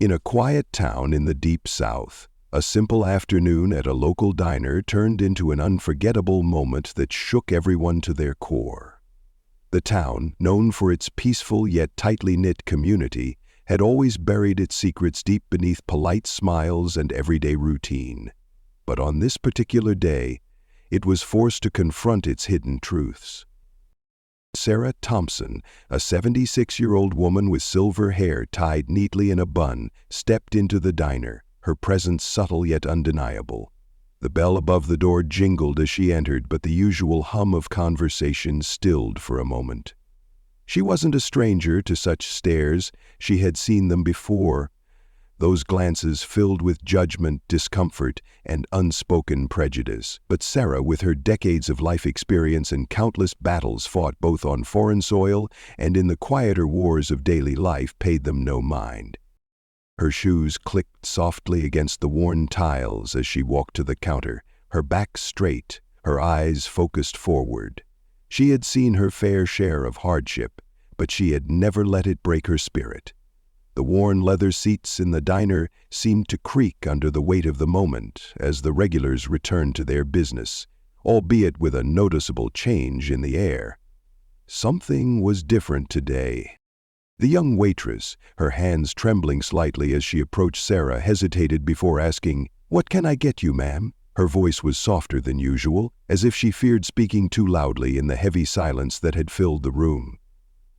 In a quiet town in the deep South, a simple afternoon at a local diner turned into an unforgettable moment that shook everyone to their core. The town, known for its peaceful yet tightly knit community, had always buried its secrets deep beneath polite smiles and everyday routine. But on this particular day, it was forced to confront its hidden truths. Sarah Thompson, a 76-year-old woman with silver hair tied neatly in a bun, stepped into the diner, her presence subtle yet undeniable. The bell above the door jingled as she entered, but the usual hum of conversation stilled for a moment. She wasn't a stranger to such stares. She had seen them before. Those glances filled with judgment, discomfort, and unspoken prejudice. But Sarah, with her decades of life experience and countless battles fought both on foreign soil and in the quieter wars of daily life, paid them no mind. Her shoes clicked softly against the worn tiles as she walked to the counter, her back straight, her eyes focused forward. She had seen her fair share of hardship, but she had never let it break her spirit. The worn leather seats in the diner seemed to creak under the weight of the moment as the regulars returned to their business, albeit with a noticeable change in the air. Something was different today. The young waitress, her hands trembling slightly as she approached Sarah, hesitated before asking, "What can I get you, ma'am?" Her voice was softer than usual, as if she feared speaking too loudly in the heavy silence that had filled the room.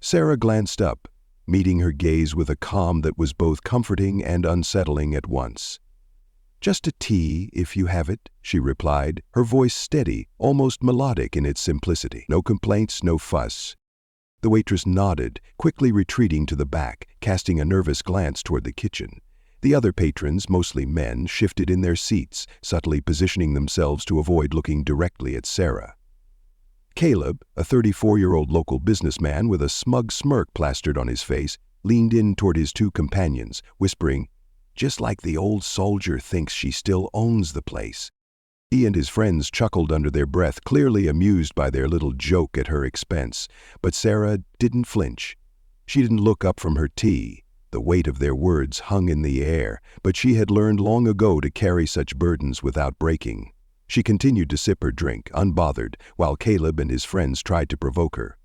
Sarah glanced up, meeting her gaze with a calm that was both comforting and unsettling at once. "Just a tea, if you have it," she replied, her voice steady, almost melodic in its simplicity. "No complaints, no fuss." The waitress nodded, quickly retreating to the back, casting a nervous glance toward the kitchen. The other patrons, mostly men, shifted in their seats, subtly positioning themselves to avoid looking directly at Sarah. Caleb, a 34-year-old local businessman with a smug smirk plastered on his face, leaned in toward his two companions, whispering, "Just like the old soldier thinks she still owns the place." He and his friends chuckled under their breath, clearly amused by their little joke at her expense. But Sarah didn't flinch. She didn't look up from her tea. The weight of their words hung in the air, but she had learned long ago to carry such burdens without breaking. She continued to sip her drink, unbothered, while Caleb and his friends tried to provoke her.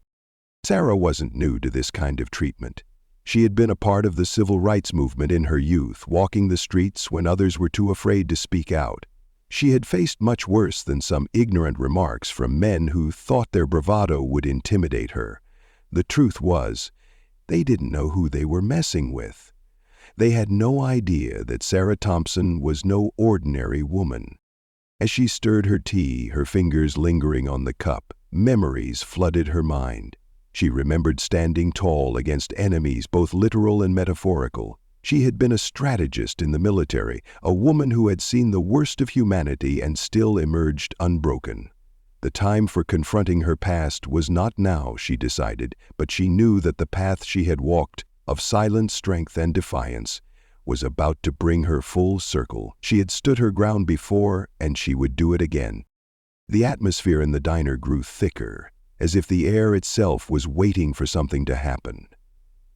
Sarah wasn't new to this kind of treatment. She had been a part of the civil rights movement in her youth, walking the streets when others were too afraid to speak out. She had faced much worse than some ignorant remarks from men who thought their bravado would intimidate her. The truth was, they didn't know who they were messing with. They had no idea that Sarah Thompson was no ordinary woman. As she stirred her tea, her fingers lingering on the cup, memories flooded her mind. She remembered standing tall against enemies, both literal and metaphorical. She had been a strategist in the military, a woman who had seen the worst of humanity and still emerged unbroken. The time for confronting her past was not now, she decided, but she knew that the path she had walked, of silent strength and defiance, was about to bring her full circle. She had stood her ground before, and she would do it again. The atmosphere in the diner grew thicker, as if the air itself was waiting for something to happen.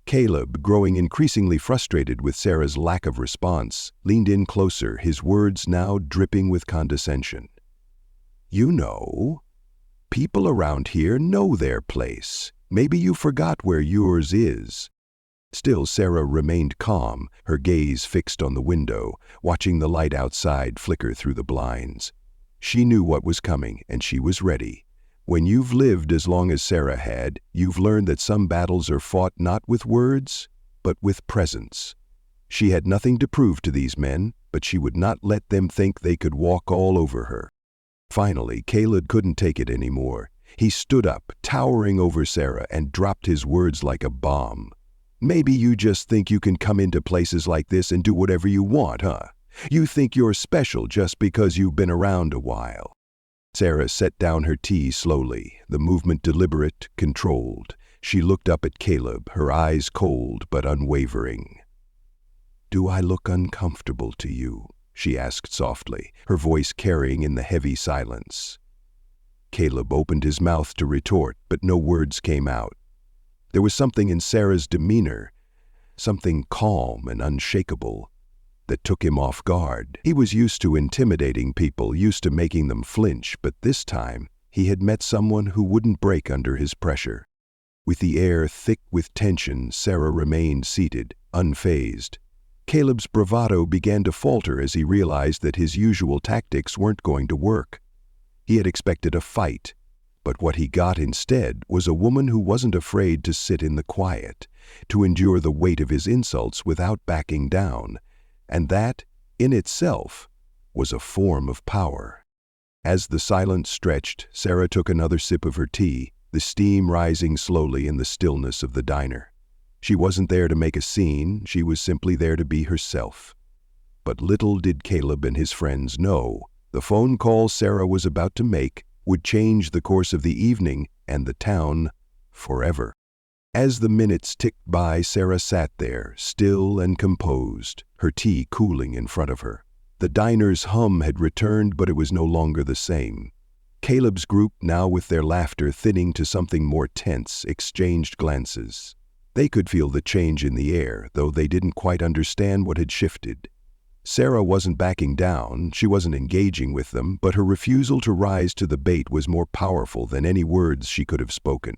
Caleb, growing increasingly frustrated with Sarah's lack of response, leaned in closer, his words now dripping with condescension. "You know, people around here know their place. Maybe you forgot where yours is." Still, Sarah remained calm, her gaze fixed on the window, watching the light outside flicker through the blinds. She knew what was coming, and she was ready. When you've lived as long as Sarah had, you've learned that some battles are fought not with words, but with presence. She had nothing to prove to these men, but she would not let them think they could walk all over her. Finally, Caleb couldn't take it anymore. He stood up, towering over Sarah, and dropped his words like a bomb. "Maybe you just think you can come into places like this and do whatever you want, huh? You think you're special just because you've been around a while." Sarah set down her tea slowly, the movement deliberate, controlled. She looked up at Caleb, her eyes cold but unwavering. "Do I look uncomfortable to you?" she asked softly, her voice carrying in the heavy silence. Caleb opened his mouth to retort, but no words came out. There was something in Sarah's demeanor, something calm and unshakable, that took him off guard. He was used to intimidating people, used to making them flinch, but this time he had met someone who wouldn't break under his pressure. With the air thick with tension, Sarah remained seated, unfazed. Caleb's bravado began to falter as he realized that his usual tactics weren't going to work. He had expected a fight, but what he got instead was a woman who wasn't afraid to sit in the quiet, to endure the weight of his insults without backing down, and that, in itself, was a form of power. As the silence stretched, Sarah took another sip of her tea, the steam rising slowly in the stillness of the diner. She wasn't there to make a scene, she was simply there to be herself. But little did Caleb and his friends know, the phone call Sarah was about to make would change the course of the evening and the town forever. As the minutes ticked by, Sarah sat there, still and composed, her tea cooling in front of her. The diner's hum had returned, but it was no longer the same. Caleb's group, now with their laughter thinning to something more tense, exchanged glances. They could feel the change in the air, though they didn't quite understand what had shifted. Sarah wasn't backing down, she wasn't engaging with them, but her refusal to rise to the bait was more powerful than any words she could have spoken.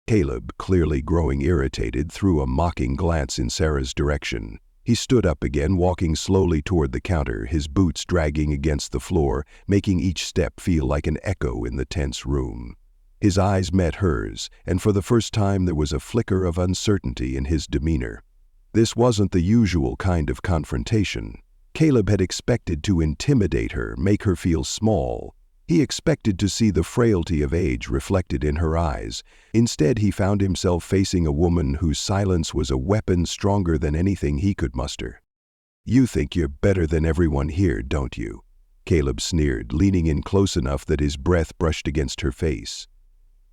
Caleb, clearly growing irritated, threw a mocking glance in Sarah's direction. He stood up again, walking slowly toward the counter, his boots dragging against the floor, making each step feel like an echo in the tense room. His eyes met hers, and for the first time there was a flicker of uncertainty in his demeanor. This wasn't the usual kind of confrontation. Caleb had expected to intimidate her, make her feel small. He expected to see the frailty of age reflected in her eyes. Instead, he found himself facing a woman whose silence was a weapon stronger than anything he could muster. "You think you're better than everyone here, don't you?" Caleb sneered, leaning in close enough that his breath brushed against her face.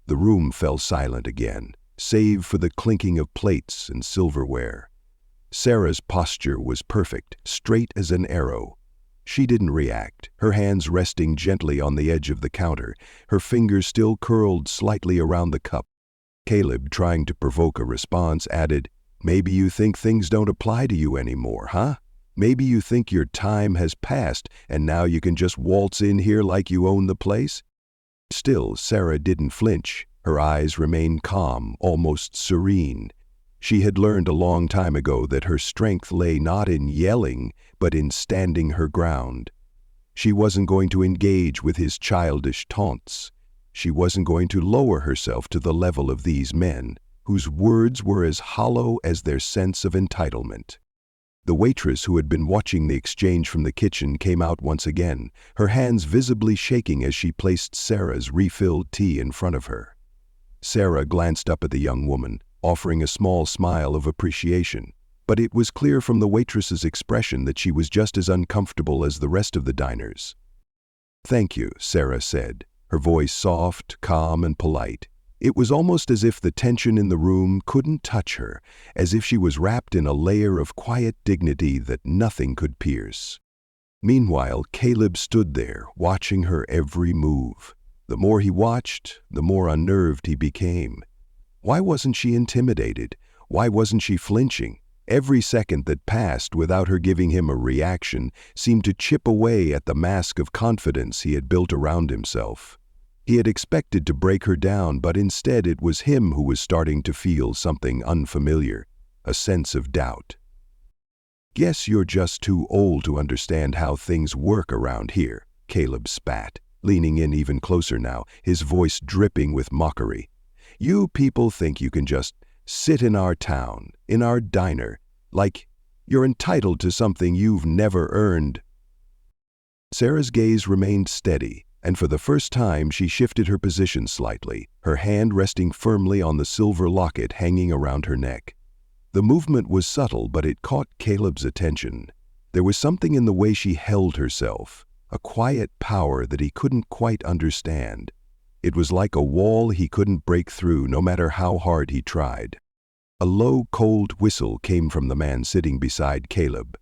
The room fell silent again, save for the clinking of plates and silverware. Sarah's posture was perfect, straight as an arrow. She didn't react, her hands resting gently on the edge of the counter, her fingers still curled slightly around the cup. Caleb, trying to provoke a response, added, "Maybe you think things don't apply to you anymore, huh? Maybe you think your time has passed and now you can just waltz in here like you own the place?" Still, Sarah didn't flinch. Her eyes remained calm, almost serene. She had learned a long time ago that her strength lay not in yelling, but in standing her ground. She wasn't going to engage with his childish taunts. She wasn't going to lower herself to the level of these men, whose words were as hollow as their sense of entitlement. The waitress who had been watching the exchange from the kitchen came out once again, her hands visibly shaking as she placed Sarah's refilled tea in front of her. Sarah glanced up at the young woman, offering a small smile of appreciation, but it was clear from the waitress's expression that she was just as uncomfortable as the rest of the diners. "Thank you," Sarah said, her voice soft, calm, and polite. It was almost as if the tension in the room couldn't touch her, as if she was wrapped in a layer of quiet dignity that nothing could pierce. Meanwhile, Caleb stood there, watching her every move. The more he watched, the more unnerved he became. Why wasn't she intimidated? Why wasn't she flinching? Every second that passed without her giving him a reaction seemed to chip away at the mask of confidence he had built around himself. He had expected to break her down, but instead it was him who was starting to feel something unfamiliar, a sense of doubt. "Guess you're just too old to understand how things work around here," Caleb spat, leaning in even closer now, his voice dripping with mockery. "You people think you can just sit in our town, in our diner, like you're entitled to something you've never earned." Sarah's gaze remained steady, and for the first time she shifted her position slightly, her hand resting firmly on the silver locket hanging around her neck. The movement was subtle, but it caught Caleb's attention. There was something in the way she held herself, a quiet power that he couldn't quite understand. It was like a wall he couldn't break through no matter how hard he tried. A low, cold whistle came from the man sitting beside Caleb.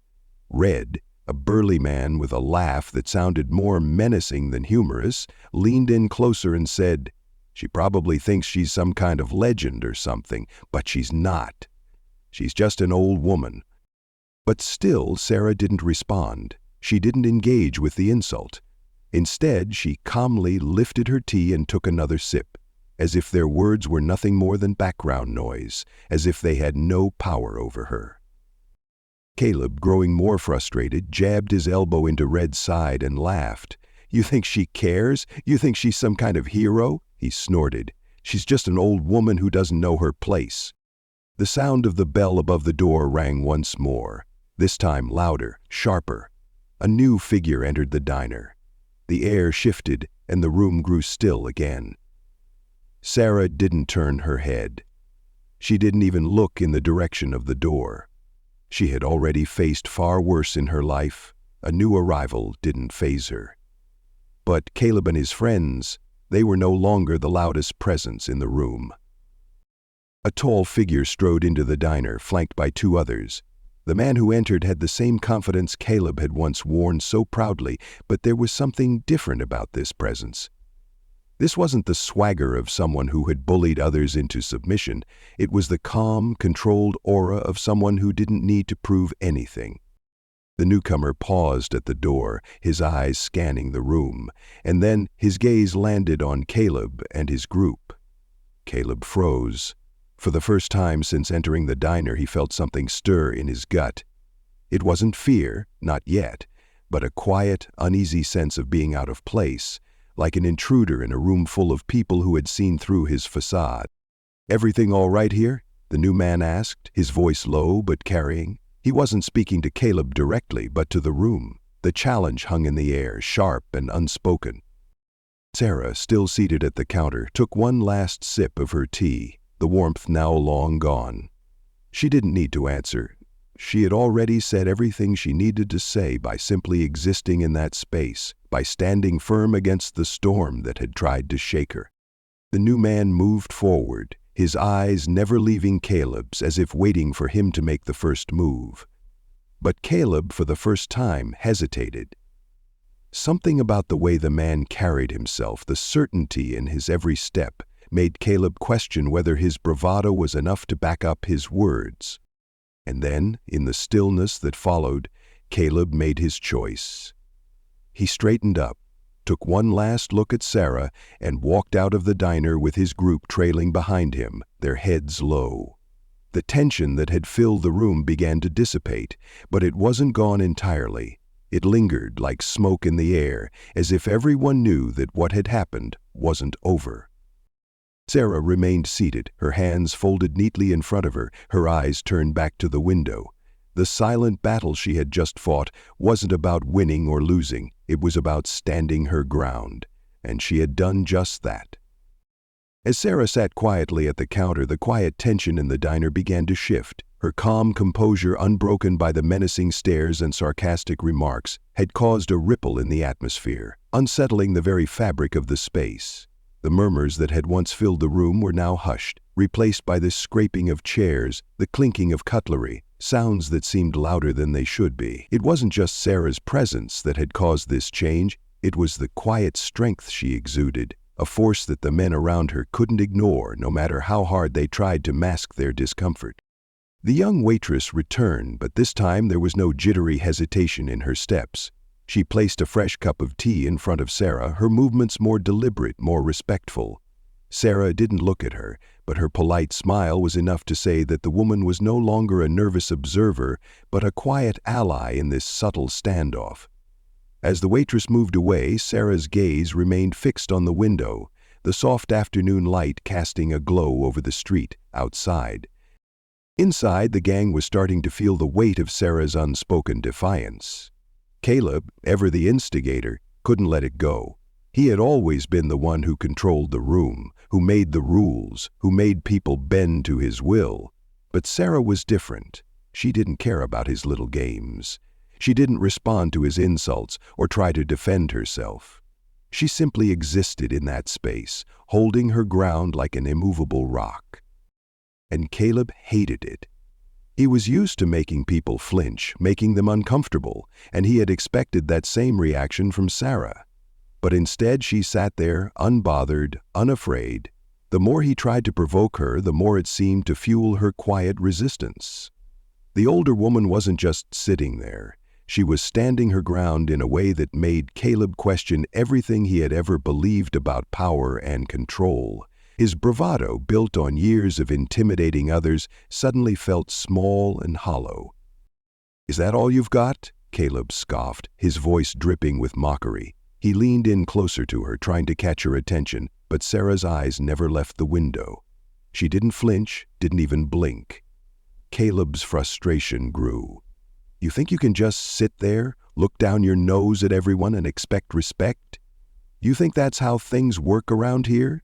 Red, a burly man with a laugh that sounded more menacing than humorous, leaned in closer and said, "She probably thinks she's some kind of legend or something, but she's not. She's just an old woman." But still, Sarah didn't respond. She didn't engage with the insult. Instead, she calmly lifted her tea and took another sip, as if their words were nothing more than background noise, as if they had no power over her. Caleb, growing more frustrated, jabbed his elbow into Red's side and laughed. "You think she cares? You think she's some kind of hero?" he snorted. "She's just an old woman who doesn't know her place." The sound of the bell above the door rang once more, this time louder, sharper. A new figure entered the diner. The air shifted, and the room grew still again. Sarah didn't turn her head. She didn't even look in the direction of the door. She had already faced far worse in her life. A new arrival didn't faze her. But Caleb and his friends, they were no longer the loudest presence in the room. A tall figure strode into the diner, flanked by two others. The man who entered had the same confidence Caleb had once worn so proudly, but there was something different about this presence. This wasn't the swagger of someone who had bullied others into submission. It was the calm, controlled aura of someone who didn't need to prove anything. The newcomer paused at the door, his eyes scanning the room, and then his gaze landed on Caleb and his group. Caleb froze. For the first time since entering the diner, he felt something stir in his gut. It wasn't fear, not yet, but a quiet, uneasy sense of being out of place, like an intruder in a room full of people who had seen through his facade. "Everything all right here?" the new man asked, his voice low but carrying. He wasn't speaking to Caleb directly, but to the room. The challenge hung in the air, sharp and unspoken. Sarah, still seated at the counter, took one last sip of her tea, the warmth now long gone. She didn't need to answer. She had already said everything she needed to say by simply existing in that space, by standing firm against the storm that had tried to shake her. The new man moved forward, his eyes never leaving Caleb's, as if waiting for him to make the first move. But Caleb, for the first time, hesitated. Something about the way the man carried himself, the certainty in his every step, made Caleb question whether his bravado was enough to back up his words. And then, in the stillness that followed, Caleb made his choice. He straightened up, took one last look at Sarah, and walked out of the diner with his group trailing behind him, their heads low. The tension that had filled the room began to dissipate, but it wasn't gone entirely. It lingered like smoke in the air, as if everyone knew that what had happened wasn't over. Sarah remained seated, her hands folded neatly in front of her, her eyes turned back to the window. The silent battle she had just fought wasn't about winning or losing, it was about standing her ground, and she had done just that. As Sarah sat quietly at the counter, the quiet tension in the diner began to shift. Her calm composure, unbroken by the menacing stares and sarcastic remarks, had caused a ripple in the atmosphere, unsettling the very fabric of the space. The murmurs that had once filled the room were now hushed, replaced by the scraping of chairs, the clinking of cutlery, sounds that seemed louder than they should be. It wasn't just Sarah's presence that had caused this change, it was the quiet strength she exuded, a force that the men around her couldn't ignore no matter how hard they tried to mask their discomfort. The young waitress returned, but this time there was no jittery hesitation in her steps. She placed a fresh cup of tea in front of Sarah, her movements more deliberate, more respectful. Sarah didn't look at her, but her polite smile was enough to say that the woman was no longer a nervous observer, but a quiet ally in this subtle standoff. As the waitress moved away, Sarah's gaze remained fixed on the window, the soft afternoon light casting a glow over the street outside. Inside, the gang was starting to feel the weight of Sarah's unspoken defiance. Caleb, ever the instigator, couldn't let it go. He had always been the one who controlled the room, who made the rules, who made people bend to his will. But Sarah was different. She didn't care about his little games. She didn't respond to his insults or try to defend herself. She simply existed in that space, holding her ground like an immovable rock. And Caleb hated it. He was used to making people flinch, making them uncomfortable, and he had expected that same reaction from Sarah. But instead she sat there, unbothered, unafraid. The more he tried to provoke her, the more it seemed to fuel her quiet resistance. The older woman wasn't just sitting there. She was standing her ground in a way that made Caleb question everything he had ever believed about power and control. His bravado, built on years of intimidating others, suddenly felt small and hollow. "Is that all you've got?" Caleb scoffed, his voice dripping with mockery. He leaned in closer to her, trying to catch her attention, but Sarah's eyes never left the window. She didn't flinch, didn't even blink. Caleb's frustration grew. "You think you can just sit there, look down your nose at everyone and expect respect? You think that's how things work around here?"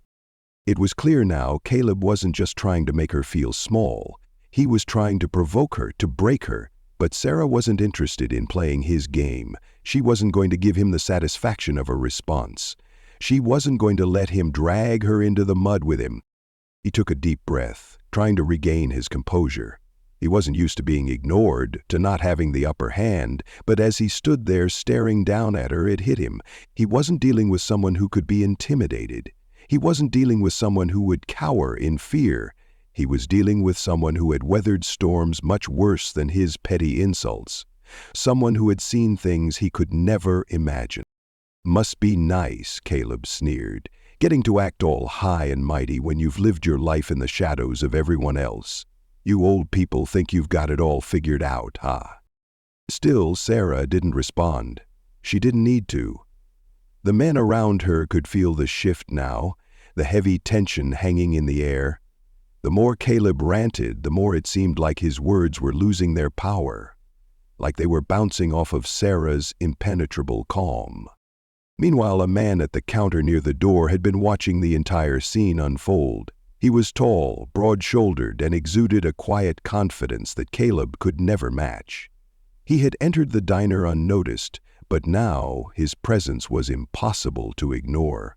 It was clear now Caleb wasn't just trying to make her feel small. He was trying to provoke her, to break her. But Sarah wasn't interested in playing his game. She wasn't going to give him the satisfaction of a response. She wasn't going to let him drag her into the mud with him. He took a deep breath, trying to regain his composure. He wasn't used to being ignored, to not having the upper hand, but as he stood there staring down at her, it hit him. He wasn't dealing with someone who could be intimidated. He wasn't dealing with someone who would cower in fear. He was dealing with someone who had weathered storms much worse than his petty insults. Someone who had seen things he could never imagine. "Must be nice," Caleb sneered, "getting to act all high and mighty when you've lived your life in the shadows of everyone else. You old people think you've got it all figured out, huh?" Still, Sarah didn't respond. She didn't need to. The men around her could feel the shift now, the heavy tension hanging in the air. The more Caleb ranted, the more it seemed like his words were losing their power, like they were bouncing off of Sarah's impenetrable calm. Meanwhile, a man at the counter near the door had been watching the entire scene unfold. He was tall, broad-shouldered, and exuded a quiet confidence that Caleb could never match. He had entered the diner unnoticed, but now his presence was impossible to ignore.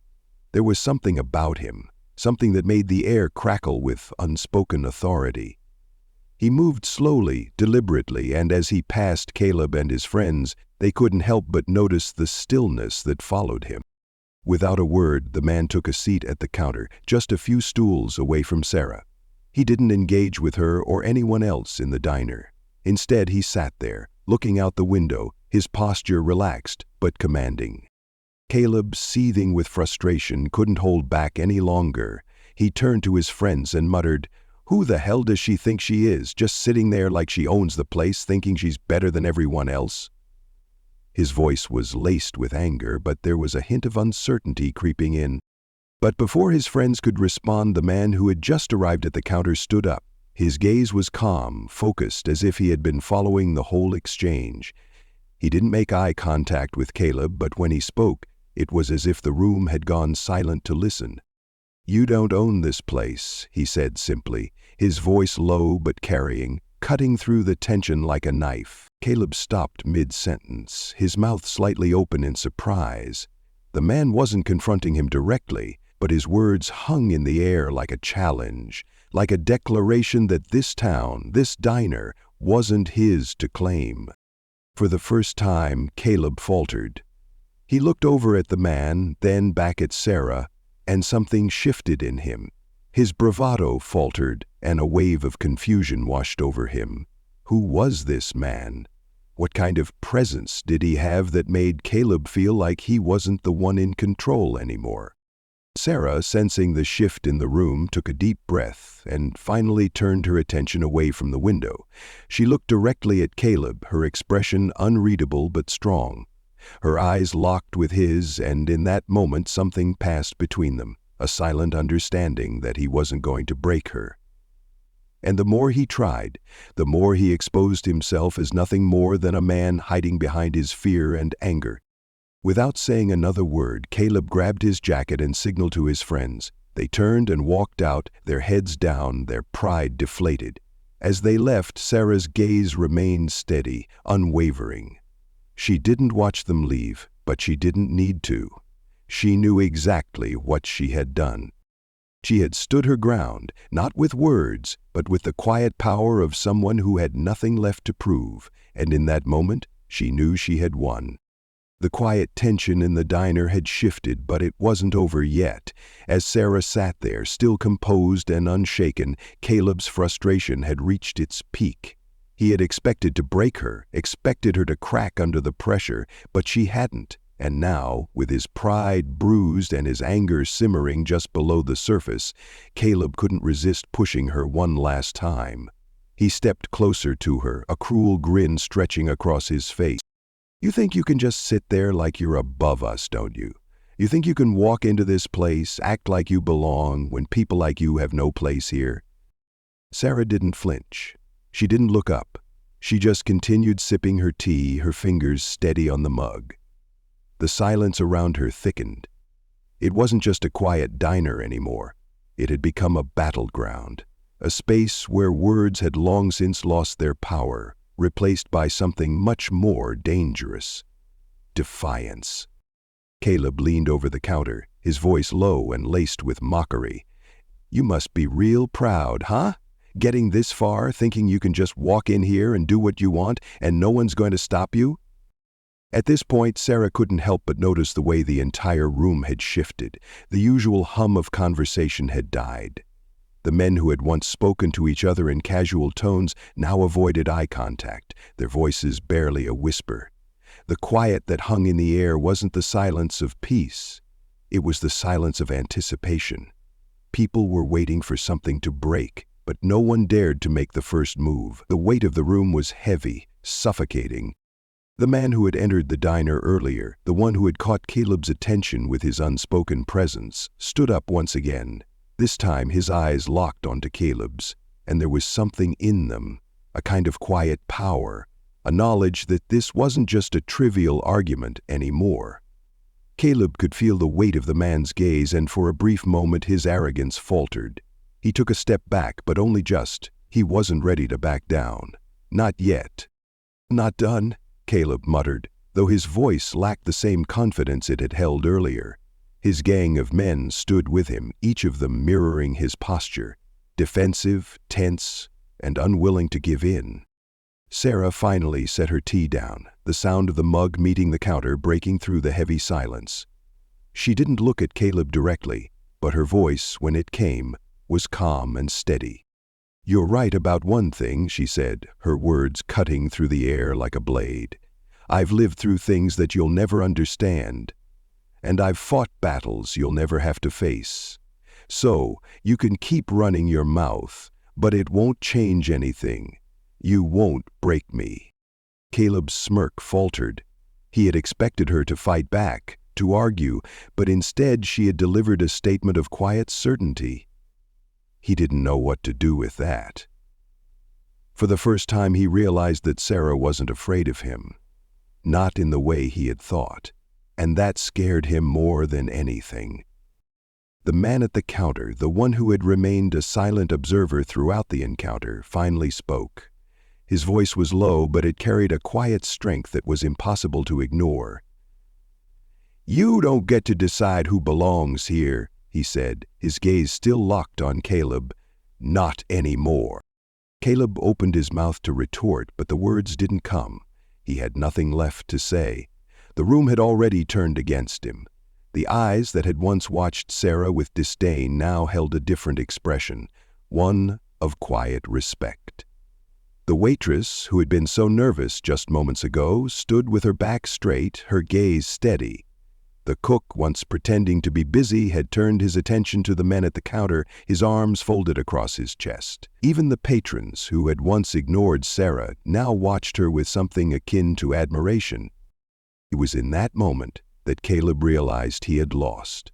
There was something about him, something that made the air crackle with unspoken authority. He moved slowly, deliberately, and as he passed Caleb and his friends, they couldn't help but notice the stillness that followed him. Without a word, the man took a seat at the counter, just a few stools away from Sarah. He didn't engage with her or anyone else in the diner. Instead, he sat there, looking out the window, his posture relaxed but commanding. Caleb, seething with frustration, couldn't hold back any longer. He turned to his friends and muttered, "Who the hell does she think she is, just sitting there like she owns the place, thinking she's better than everyone else?" His voice was laced with anger, but there was a hint of uncertainty creeping in. But before his friends could respond, the man who had just arrived at the counter stood up. His gaze was calm, focused, as if he had been following the whole exchange. He didn't make eye contact with Caleb, but when he spoke, it was as if the room had gone silent to listen. "You don't own this place," he said simply, his voice low but carrying, cutting through the tension like a knife. Caleb stopped mid-sentence, his mouth slightly open in surprise. The man wasn't confronting him directly, but his words hung in the air like a challenge, like a declaration that this town, this diner, wasn't his to claim. For the first time, Caleb faltered. He looked over at the man, then back at Sarah, and something shifted in him. His bravado faltered, and a wave of confusion washed over him. Who was this man? What kind of presence did he have that made Caleb feel like he wasn't the one in control anymore? Sarah, sensing the shift in the room, took a deep breath and finally turned her attention away from the window. She looked directly at Caleb, her expression unreadable but strong. Her eyes locked with his, and in that moment something passed between them, a silent understanding that he wasn't going to break her. And the more he tried, the more he exposed himself as nothing more than a man hiding behind his fear and anger. Without saying another word, Caleb grabbed his jacket and signaled to his friends. They turned and walked out, their heads down, their pride deflated. As they left, Sarah's gaze remained steady, unwavering. She didn't watch them leave, but she didn't need to. She knew exactly what she had done. She had stood her ground, not with words, but with the quiet power of someone who had nothing left to prove, and in that moment, she knew she had won. The quiet tension in the diner had shifted, but it wasn't over yet. As Sarah sat there, still composed and unshaken, Caleb's frustration had reached its peak. He had expected to break her, expected her to crack under the pressure, but she hadn't. And now, with his pride bruised and his anger simmering just below the surface, Caleb couldn't resist pushing her one last time. He stepped closer to her, a cruel grin stretching across his face. "You think you can just sit there like you're above us, don't you? You think you can walk into this place, act like you belong, when people like you have no place here?" Sarah didn't flinch. She didn't look up. She just continued sipping her tea, her fingers steady on the mug. The silence around her thickened. It wasn't just a quiet diner anymore. It had become a battleground, a space where words had long since lost their power, replaced by something much more dangerous: defiance. Caleb leaned over the counter, his voice low and laced with mockery. "You must be real proud, huh? Getting this far, thinking you can just walk in here and do what you want and no one's going to stop you?" At this point, Sarah couldn't help but notice the way the entire room had shifted. The usual hum of conversation had died. The men who had once spoken to each other in casual tones now avoided eye contact, their voices barely a whisper. The quiet that hung in the air wasn't the silence of peace. It was the silence of anticipation. People were waiting for something to break, but no one dared to make the first move. The weight of the room was heavy, suffocating. The man who had entered the diner earlier, the one who had caught Caleb's attention with his unspoken presence, stood up once again. This time his eyes locked onto Caleb's, and there was something in them, a kind of quiet power, a knowledge that this wasn't just a trivial argument anymore. Caleb could feel the weight of the man's gaze, and for a brief moment his arrogance faltered. He took a step back, but only just. He wasn't ready to back down. Not yet. "Not done," Caleb muttered, though his voice lacked the same confidence it had held earlier. His gang of men stood with him, each of them mirroring his posture, defensive, tense, and unwilling to give in. Sarah finally set her tea down, the sound of the mug meeting the counter breaking through the heavy silence. She didn't look at Caleb directly, but her voice, when it came, was calm and steady. "You're right about one thing," she said, her words cutting through the air like a blade. "I've lived through things that you'll never understand. And I've fought battles you'll never have to face. So, you can keep running your mouth, but it won't change anything. You won't break me." Caleb's smirk faltered. He had expected her to fight back, to argue, but instead she had delivered a statement of quiet certainty. He didn't know what to do with that. For the first time he realized that Sarah wasn't afraid of him. Not in the way he had thought. And that scared him more than anything. The man at the counter, the one who had remained a silent observer throughout the encounter, finally spoke. His voice was low, but it carried a quiet strength that was impossible to ignore. "You don't get to decide who belongs here," he said, his gaze still locked on Caleb. "Not anymore." Caleb opened his mouth to retort, but the words didn't come. He had nothing left to say. The room had already turned against him. The eyes that had once watched Sarah with disdain now held a different expression, one of quiet respect. The waitress, who had been so nervous just moments ago, stood with her back straight, her gaze steady. The cook, once pretending to be busy, had turned his attention to the men at the counter, his arms folded across his chest. Even the patrons, who had once ignored Sarah, now watched her with something akin to admiration. It was in that moment that Caleb realized he had lost.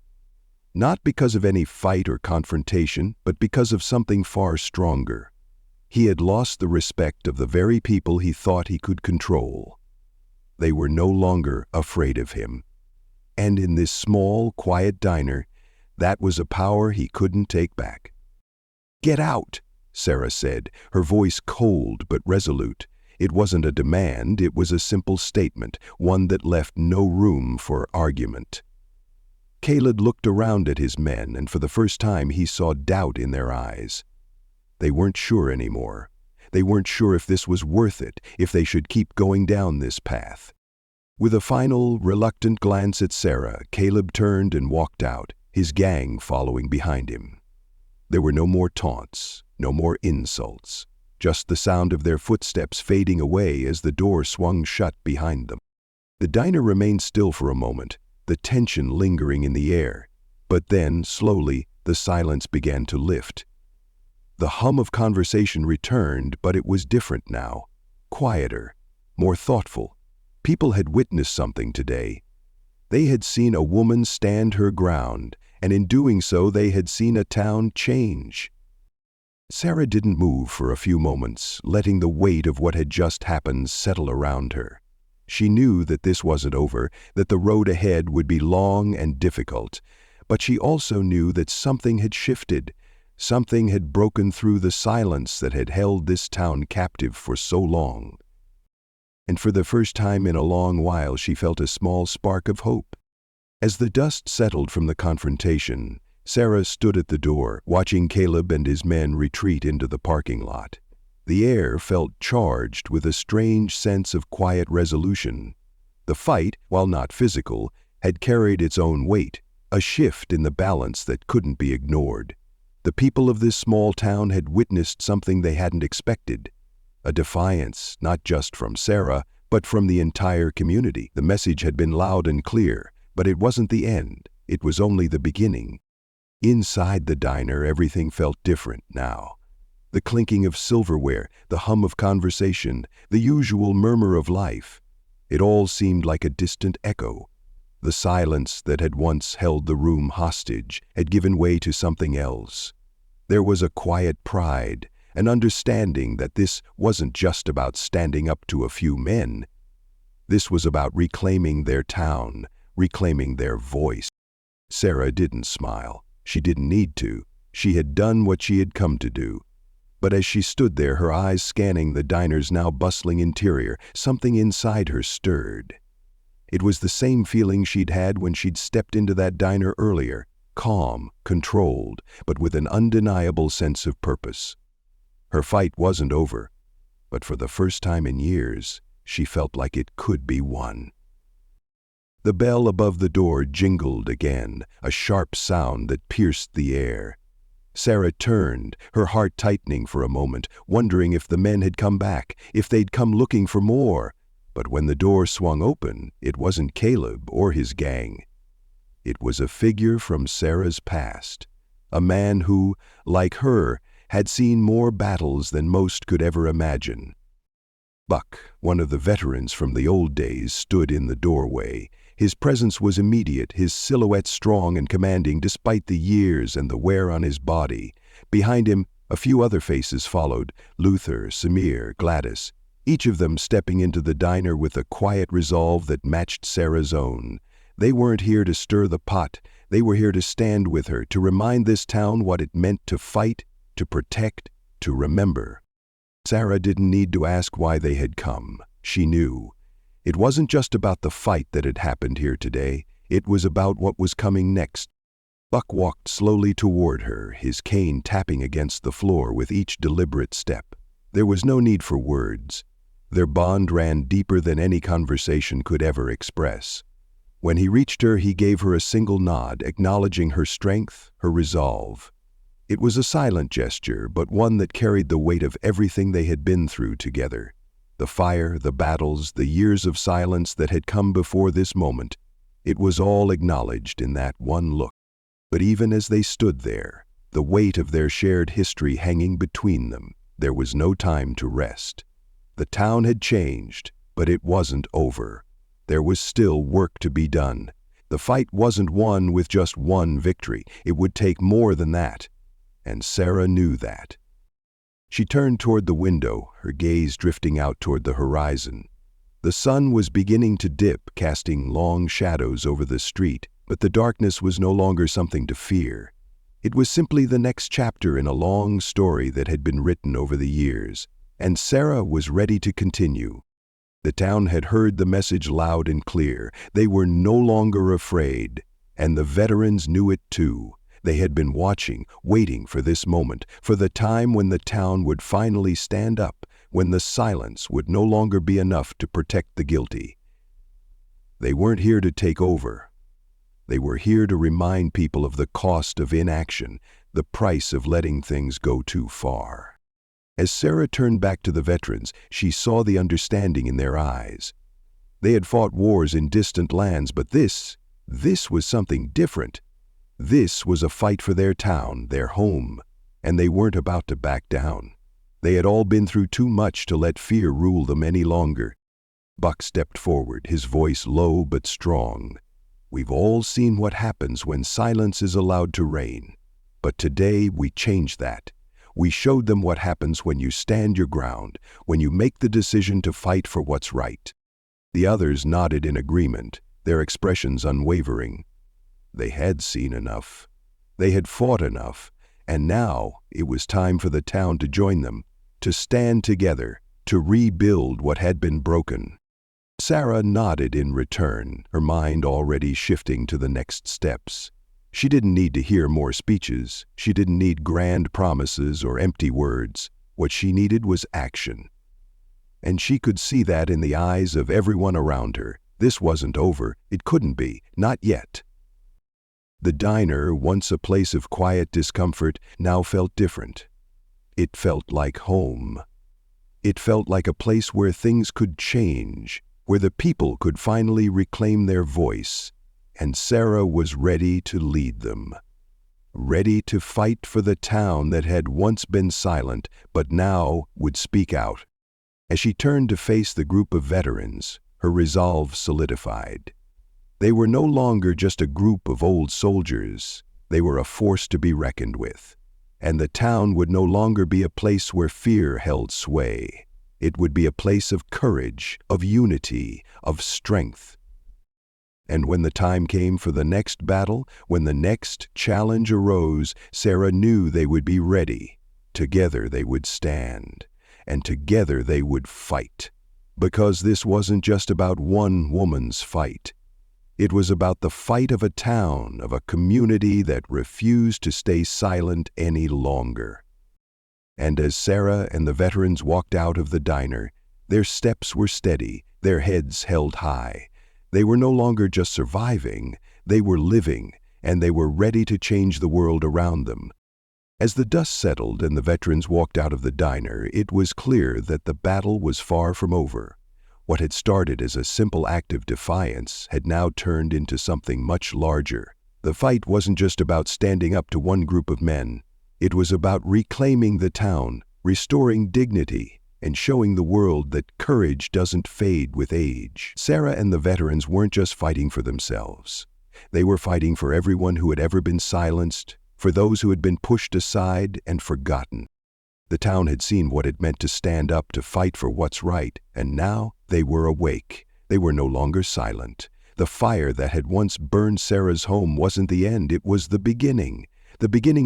Not because of any fight or confrontation, but because of something far stronger. He had lost the respect of the very people he thought he could control. They were no longer afraid of him. And in this small, quiet diner, that was a power he couldn't take back. "Get out," Sarah said, her voice cold but resolute. It wasn't a demand, it was a simple statement, one that left no room for argument. Caleb looked around at his men, and for the first time he saw doubt in their eyes. They weren't sure anymore. They weren't sure if this was worth it, if they should keep going down this path. With a final, reluctant glance at Sarah, Caleb turned and walked out, his gang following behind him. There were no more taunts, no more insults, just the sound of their footsteps fading away as the door swung shut behind them. The diner remained still for a moment, the tension lingering in the air, but then, slowly, the silence began to lift. The hum of conversation returned, but it was different now, quieter, more thoughtful. People had witnessed something today. They had seen a woman stand her ground, and in doing so they had seen a town change. Sarah didn't move for a few moments, letting the weight of what had just happened settle around her. She knew that this wasn't over, that the road ahead would be long and difficult, but she also knew that something had shifted. Something had broken through the silence that had held this town captive for so long. And for the first time in a long while she felt a small spark of hope. As the dust settled from the confrontation, Sarah stood at the door, watching Caleb and his men retreat into the parking lot. The air felt charged with a strange sense of quiet resolution. The fight, while not physical, had carried its own weight, a shift in the balance that couldn't be ignored. The people of this small town had witnessed something they hadn't expected. A defiance, not just from Sarah, but from the entire community. The message had been loud and clear, but it wasn't the end. It was only the beginning. Inside the diner, everything felt different now. The clinking of silverware, the hum of conversation, the usual murmur of life. It all seemed like a distant echo. The silence that had once held the room hostage had given way to something else. There was a quiet pride, an understanding that this wasn't just about standing up to a few men. This was about reclaiming their town, reclaiming their voice. Sarah didn't smile. She didn't need to. She had done what she had come to do. But as she stood there, her eyes scanning the diner's now bustling interior, something inside her stirred. It was the same feeling she'd had when she'd stepped into that diner earlier, calm, controlled, but with an undeniable sense of purpose. Her fight wasn't over, but for the first time in years, she felt like it could be won. The bell above the door jingled again, a sharp sound that pierced the air. Sarah turned, her heart tightening for a moment, wondering if the men had come back, if they'd come looking for more. But when the door swung open, it wasn't Caleb or his gang. It was a figure from Sarah's past, a man who, like her, had seen more battles than most could ever imagine. Buck, one of the veterans from the old days, stood in the doorway. His presence was immediate, his silhouette strong and commanding despite the years and the wear on his body. Behind him, a few other faces followed, Luther, Samir, Gladys, each of them stepping into the diner with a quiet resolve that matched Sarah's own. They weren't here to stir the pot, they were here to stand with her, to remind this town what it meant to fight, to protect, to remember. Sarah didn't need to ask why they had come. She knew. It wasn't just about the fight that had happened here today, it was about what was coming next. Buck walked slowly toward her, his cane tapping against the floor with each deliberate step. There was no need for words. Their bond ran deeper than any conversation could ever express. When he reached her, he gave her a single nod, acknowledging her strength, her resolve. It was a silent gesture, but one that carried the weight of everything they had been through together. The fire, the battles, the years of silence that had come before this moment. It was all acknowledged in that one look. But even as they stood there, the weight of their shared history hanging between them, there was no time to rest. The town had changed, but it wasn't over. There was still work to be done. The fight wasn't won with just one victory. It would take more than that. And Sarah knew that. She turned toward the window, her gaze drifting out toward the horizon. The sun was beginning to dip, casting long shadows over the street, but the darkness was no longer something to fear. It was simply the next chapter in a long story that had been written over the years, and Sarah was ready to continue. The town had heard the message loud and clear. They were no longer afraid, and the veterans knew it too. They had been watching, waiting for this moment, for the time when the town would finally stand up, when the silence would no longer be enough to protect the guilty. They weren't here to take over. They were here to remind people of the cost of inaction, the price of letting things go too far. As Sarah turned back to the veterans, she saw the understanding in their eyes. They had fought wars in distant lands, but this was something different. This was a fight for their town, their home, and they weren't about to back down. They had all been through too much to let fear rule them any longer. Buck stepped forward, his voice low but strong. We've all seen what happens when silence is allowed to reign. But today we changed that. We showed them what happens when you stand your ground, when you make the decision to fight for what's right. The others nodded in agreement, their expressions unwavering. They had seen enough. They had fought enough, and now it was time for the town to join them, to stand together, to rebuild what had been broken. Sarah nodded in return, her mind already shifting to the next steps. She didn't need to hear more speeches. She didn't need grand promises or empty words. What she needed was action. And she could see that in the eyes of everyone around her. This wasn't over. It couldn't be. Not yet. The diner, once a place of quiet discomfort, now felt different. It felt like home. It felt like a place where things could change, where the people could finally reclaim their voice, and Sarah was ready to lead them. Ready to fight for the town that had once been silent, but now would speak out. As she turned to face the group of veterans, her resolve solidified. They were no longer just a group of old soldiers. They were a force to be reckoned with. And the town would no longer be a place where fear held sway. It would be a place of courage, of unity, of strength. And when the time came for the next battle, when the next challenge arose, Sarah knew they would be ready. Together they would stand, and together they would fight. Because this wasn't just about one woman's fight. It was about the fight of a town, of a community that refused to stay silent any longer. And as Sarah and the veterans walked out of the diner, their steps were steady, their heads held high. They were no longer just surviving, they were living, and they were ready to change the world around them. As the dust settled and the veterans walked out of the diner, it was clear that the battle was far from over. What had started as a simple act of defiance had now turned into something much larger. The fight wasn't just about standing up to one group of men. It was about reclaiming the town, restoring dignity, and showing the world that courage doesn't fade with age. Sarah and the veterans weren't just fighting for themselves. They were fighting for everyone who had ever been silenced, for those who had been pushed aside and forgotten. The town had seen what it meant to stand up to fight for what's right, and now they were awake. They were no longer silent. The fire that had once burned Sarah's home wasn't the end, it was the beginning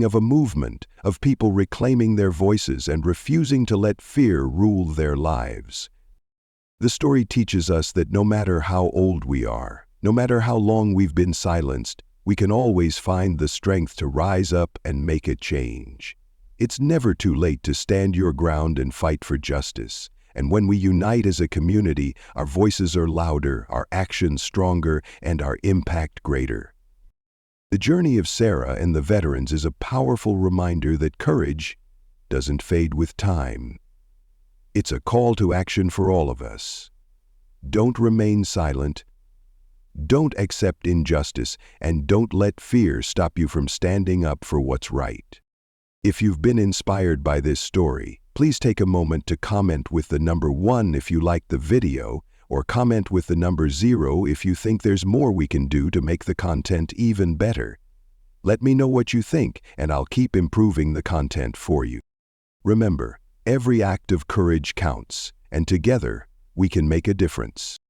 of a movement, of people reclaiming their voices and refusing to let fear rule their lives. The story teaches us that no matter how old we are, no matter how long we've been silenced, we can always find the strength to rise up and make a change. It's never too late to stand your ground and fight for justice. And when we unite as a community, our voices are louder, our actions stronger, and our impact greater. The journey of Sarah and the veterans is a powerful reminder that courage doesn't fade with time. It's a call to action for all of us. Don't remain silent. Don't accept injustice, and don't let fear stop you from standing up for what's right. If you've been inspired by this story, please take a moment to comment with the number 1 if you liked the video, or comment with the number 0 if you think there's more we can do to make the content even better. Let me know what you think, and I'll keep improving the content for you. Remember, every act of courage counts, and together we can make a difference.